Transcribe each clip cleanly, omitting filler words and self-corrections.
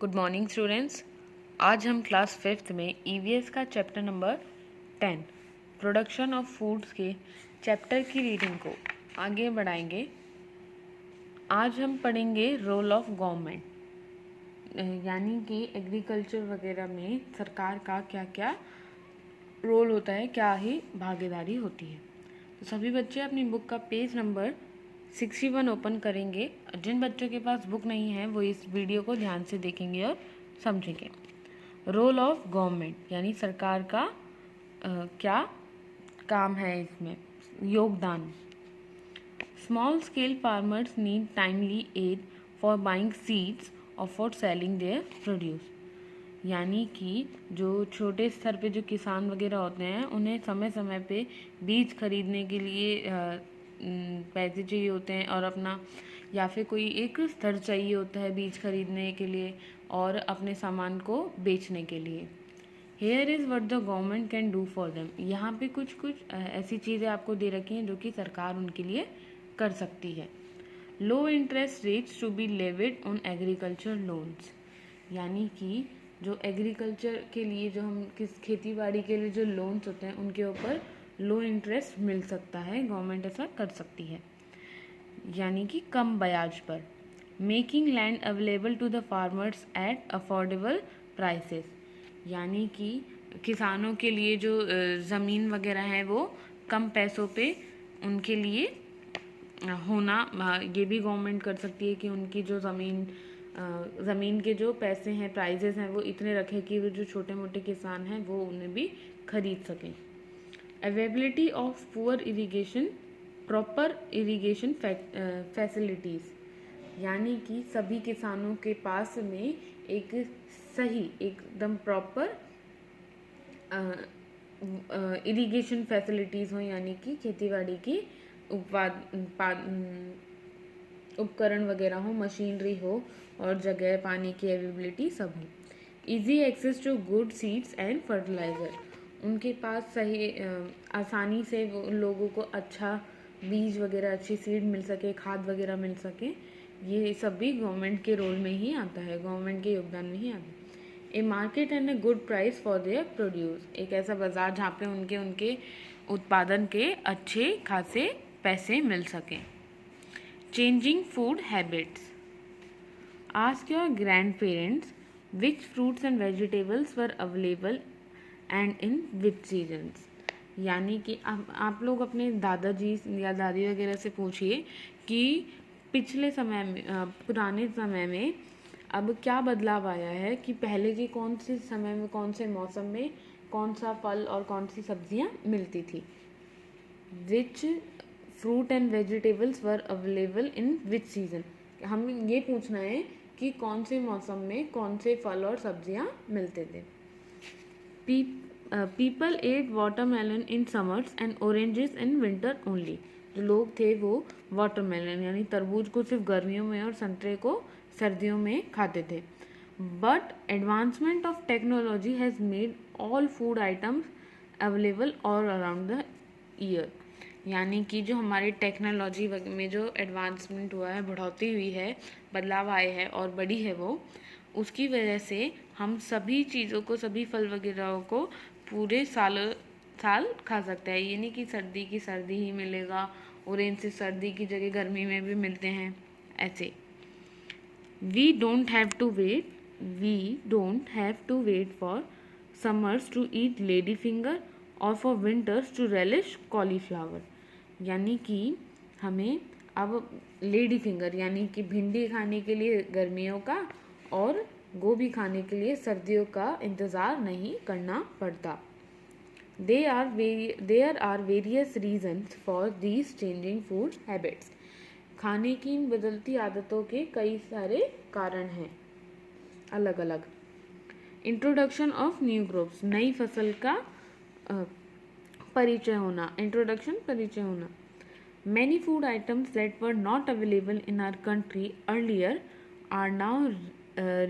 Good morning students. आज हम class 5th में ईवीएस का chapter number 10 production of foods के चैप्टर की रीडिंग को आगे बढ़ाएंगे। आज हम पढ़ेंगे रोल ऑफ गवर्नमेंट, यानी कि एग्रीकल्चर वगैरह में सरकार का क्या क्या रोल होता है, क्या ही भागीदारी होती है। तो सभी बच्चे अपनी बुक का पेज नंबर 61 ओपन करेंगे। जिन बच्चों के पास बुक नहीं है वो इस वीडियो को ध्यान से देखेंगे और समझेंगे। रोल ऑफ गवर्नमेंट यानी सरकार का क्या काम है, इसमें योगदान। Small scale farmers need timely aid for buying seeds और फॉर सेलिंग देयर प्रोड्यूस, यानी कि जो छोटे स्तर पे जो किसान वगैरह होते हैं उन्हें समय समय पे बीज खरीदने के लिए पैसे चाहिए होते हैं और अपना या फिर कोई एक स्तर चाहिए होता है बीज खरीदने के लिए और अपने सामान को बेचने के लिए। Here is what the government can do for them. यहाँ पे कुछ ऐसी चीज़ें आपको दे रखी हैं जो कि सरकार उनके लिए कर सकती है। Low interest rates to be levied on agriculture loans, यानी कि जो एग्रीकल्चर के लिए जो हम खेती बाड़ी के लिए जो लोन्स होते हैं उनके ऊपर लो इंटरेस्ट मिल सकता है, गवर्नमेंट ऐसा कर सकती है, यानी कि कम ब्याज पर। Making land available to the farmers at affordable prices, यानी कि किसानों के लिए जो ज़मीन वगैरह है वो कम पैसों पे उनके लिए होना, ये भी गवर्नमेंट कर सकती है कि उनकी जो ज़मीन के जो पैसे हैं, प्राइजेस हैं, वो इतने रखें कि वो जो छोटे मोटे किसान हैं वो उन्हें भी खरीद सकें। Availability of poor irrigation, proper irrigation facilities, यानी कि सभी किसानों के पास में एक सही एकदम प्रॉपर इरिगेशन फैसिलिटीज़ हो, यानी कि खेतीबाड़ी की उपकरण वगैरह हो, मशीनरी हो और जगह, पानी की अवेलेबिलिटी सब हो। Easy access to good seeds and fertiliser, उनके पास सही आसानी से वो लोगों को अच्छा बीज वगैरह, अच्छी सीड मिल सके, खाद वगैरह मिल सके। ये सब भी गवर्नमेंट के रोल में ही आता है, गवर्नमेंट के योगदान में ही आता है। A market and a good price for their produce, एक ऐसा बाजार जहाँ पे उनके उत्पादन के अच्छे खासे पैसे मिल सकें। Changing food habits, ask your grand parents which fruits and vegetables were available and in which seasons, यानी कि आप लोग अपने दादाजी या दादी वगैरह से पूछिए कि पिछले समय में, पुराने समय में अब क्या बदलाव आया है, कि पहले के कौन से समय में, कौन से मौसम में कौन सा फल और कौन सी सब्जियां मिलती थी। Which fruit and vegetables were available in which season, हम ये पूछना है कि कौन से मौसम में कौन से फल और सब्जियां मिलते थे। People at watermelon in summers and oranges in winter only, जो लोग थे वो वाटरमेलन यानी तरबूज को सिर्फ गर्मियों में और संतरे को सर्दियों में खाते थे। But advancement of technology has made all food items available all around the year, यानी कि जो हमारी टेक्नोलॉजी में जो एडवांसमेंट हुआ है, बढ़ोतरी हुई है, बदलाव आए हैं और बड़ी है वो, उसकी वजह से हम सभी चीज़ों को, सभी फल वगैरह को पूरे साल खा सकते हैं। ये नहीं कि सर्दी की सर्दी ही मिलेगा, ऑरेंज से सर्दी की जगह गर्मी में भी मिलते हैं, ऐसे। We don't have to wait for summers to eat lady finger और for winters to relish cauliflower, यानी कि हमें अब लेडी फिंगर यानी कि भिंडी खाने के लिए गर्मियों का और गोभी खाने के लिए सर्दियों का इंतज़ार नहीं करना पड़ता। There are various reasons for these changing food habits, खाने की इन बदलती आदतों के कई सारे कारण हैं अलग अलग। इंट्रोडक्शन ऑफ न्यू क्रॉप्स, नई फसल का परिचय होना, इंट्रोडक्शन परिचय होना। Many food items that were not available in our country earlier are now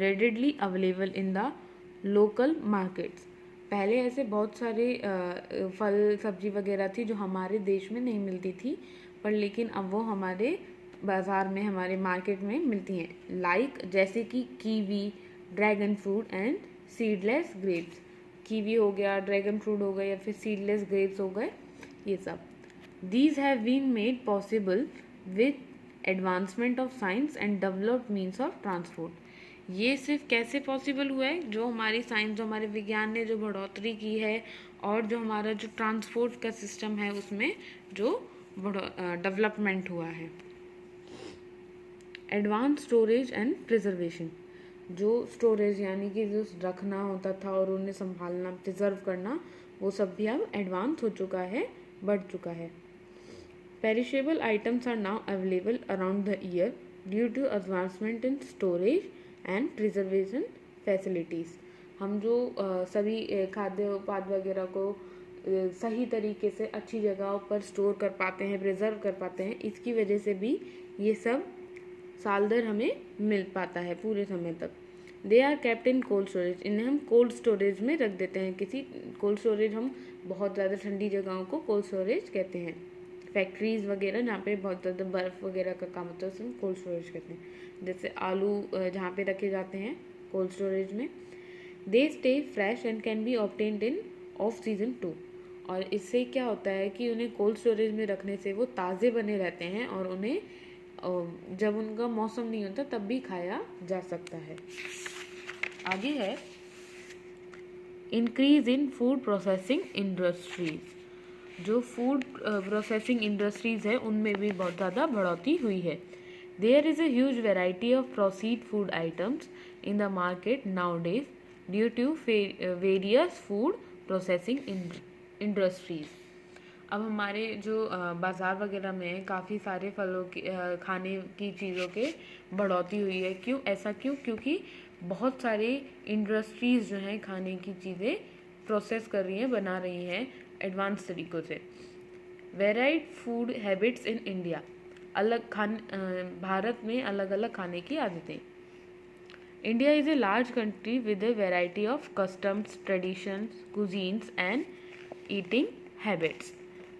readily available in the local markets. पहले ऐसे बहुत सारे फल सब्जी वगैरह थी जो हमारे देश में नहीं मिलती थी, पर लेकिन अब वो हमारे बाज़ार में, हमारे मार्केट में मिलती हैं। लाइक जैसे कि kiwi, dragon fruit and seedless grapes. Kiwi हो गया, ड्रैगन फ्रूट हो गया या फिर सीडलेस ग्रेप्स हो गए, ये सब। These have been made possible with advancement of science and developed means of transport. ये सिर्फ कैसे पॉसिबल हुआ है, जो हमारी साइंस, जो हमारे विज्ञान ने जो बढ़ोतरी की है और जो हमारा जो ट्रांसपोर्ट का सिस्टम है उसमें जो डेवलपमेंट हुआ है। एडवांस स्टोरेज एंड प्रिजर्वेशन, जो स्टोरेज यानी कि जो रखना होता था और उन्हें संभालना, प्रिजर्व करना, वो सब भी अब एडवांस हो चुका है, बढ़ चुका है। Perishable items are now available around the year due to advancement in storage and preservation facilities. हम जो सभी खाद्य उत्पाद वगैरह को सही तरीके से अच्छी जगहों पर स्टोर कर पाते हैं, प्रिजर्व कर पाते हैं, इसकी वजह से भी ये सब साल दर हमें मिल पाता है पूरे समय तक। They are kept in cold storage, इन्हें हम कोल्ड स्टोरेज में रख देते हैं। किसी कोल्ड स्टोरेज, हम बहुत ज़्यादा ठंडी जगहों को कोल्ड स्टोरेज कहते हैं। फैक्ट्रीज़ वगैरह जहाँ पे बहुत ज़्यादा बर्फ़ वगैरह का काम होता है उसे हम कोल्ड स्टोरेज कहते हैं। जैसे आलू जहाँ पे रखे जाते हैं कोल्ड स्टोरेज में। They stay fresh and can be obtained in off season two, और इससे क्या होता है कि उन्हें कोल्ड स्टोरेज में रखने से वो ताज़े बने रहते हैं और उन्हें जब उनका मौसम नहीं होता तब भी खाया जा सकता है। आगे है increase in food processing industries. जो फूड प्रोसेसिंग इंडस्ट्रीज है उनमें भी बहुत ज़्यादा बढ़ोतरी हुई है। There is a huge variety of processed food items in the market nowadays due to various food processing industries. अब हमारे जो बाज़ार वगैरह में काफ़ी सारे फलों की खाने की चीज़ों के बढ़ोतरी हुई है। क्यों ऐसा क्यों? क्योंकि बहुत सारी इंडस्ट्रीज़ जो हैं खाने की चीज़ें प्रोसेस कर रही हैं, बना रही हैं एडवांस तरीक़ों से। Varied food habits in India, Bharat में अलग अलग खाने की आदतें। India is a large country with a variety of customs, traditions, cuisines and eating habits.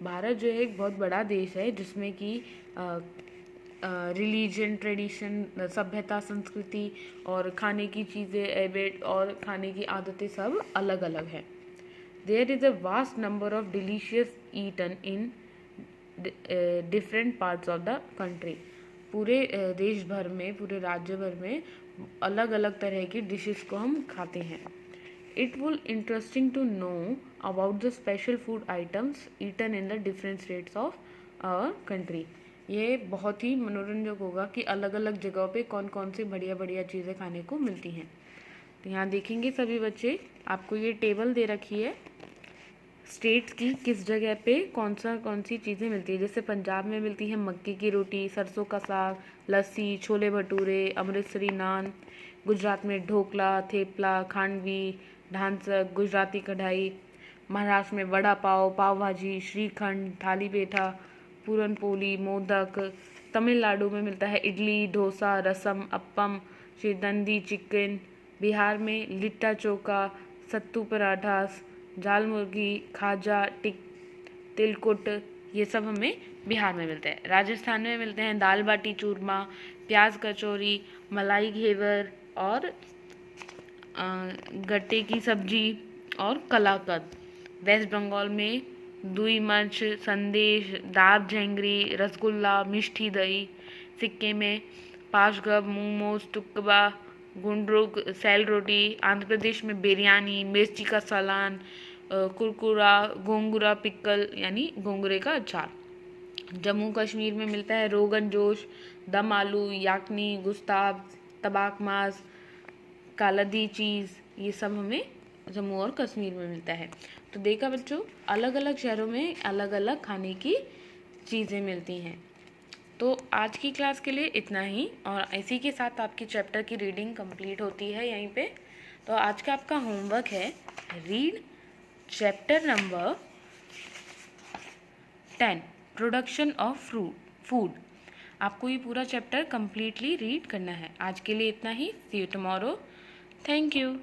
Bharat जो है एक बहुत बड़ा देश है जिसमें कि रिलीजन, ट्रेडिशन, सभ्यता, संस्कृति और खाने की चीज़ें, हैबिट और खाने की आदतें सब अलग अलग हैं। There is a vast number of delicious eaten in different parts of the country. पूरे देश भर में, पूरे राज्य भर में अलग अलग तरह की डिशेस को हम खाते हैं। It will interesting to know about the special food items eaten in the different states of our country। ये बहुत ही मनोरंजक होगा कि अलग अलग जगहों पे कौन कौन सी बढ़िया बढ़िया चीज़ें खाने को मिलती हैं। तो यहाँ देखेंगे सभी बच्चे, आपको ये टेबल दे रखी है स्टेट्स की, किस जगह पे कौन सी चीज़ें मिलती है। जैसे पंजाब में मिलती है मक्की की रोटी, सरसों का साग, लस्सी, छोले भटूरे, अमृतसरी नान। गुजरात में ढोकला, थेपला, खांडवी, ढांसक, गुजराती कढ़ाई। महाराष्ट्र में वड़ा पाव, पाव भाजी, श्रीखंड, थाली पेठा, पूरन पोली, मोदक। तमिलनाडु में मिलता है इडली, डोसा, रसम, अप्पम, शिरदंडी, चिकन। बिहार में लिट्टा चोखा, सत्तू पराठास, जाल मुर्गी, खाजा, तिलकुट, ये सब हमें बिहार में मिलते हैं। राजस्थान में मिलते हैं दाल बाटी चूरमा, प्याज कचौरी, मलाई घेवर और गट्टे की सब्जी और कलाकंद। वेस्ट बंगाल में दुई मर्च, संदेश, दाब झेंगरी, रसगुल्ला, मिष्टी दही। सिक्किम में पाशगब, मोमोज, टुकबा, गुंडरुक, सेल रोटी। आंध्र प्रदेश में बिरयानी, मिर्ची का सालन, कुरकुरा, गोंगुरा पिक्कल यानी गोंगुरे का अचार। जम्मू कश्मीर में मिलता है रोगन जोश, दम आलू, याकनी, गुस्ताब, तबाक मांस, कालादी चीज़। ये सब हमें जम्मू और कश्मीर में मिलता है। तो देखा बच्चों, अलग अलग शहरों में अलग अलग खाने की चीज़ें मिलती हैं। तो आज की क्लास के लिए इतना ही, और इसी के साथ आपकी चैप्टर की रीडिंग कंप्लीट होती है यहीं पे। तो आज का आपका होमवर्क है read chapter number 10 production of food. आपको ये पूरा चैप्टर कंप्लीटली रीड करना है। आज के लिए इतना ही। सी यू टुमारो। Thank you.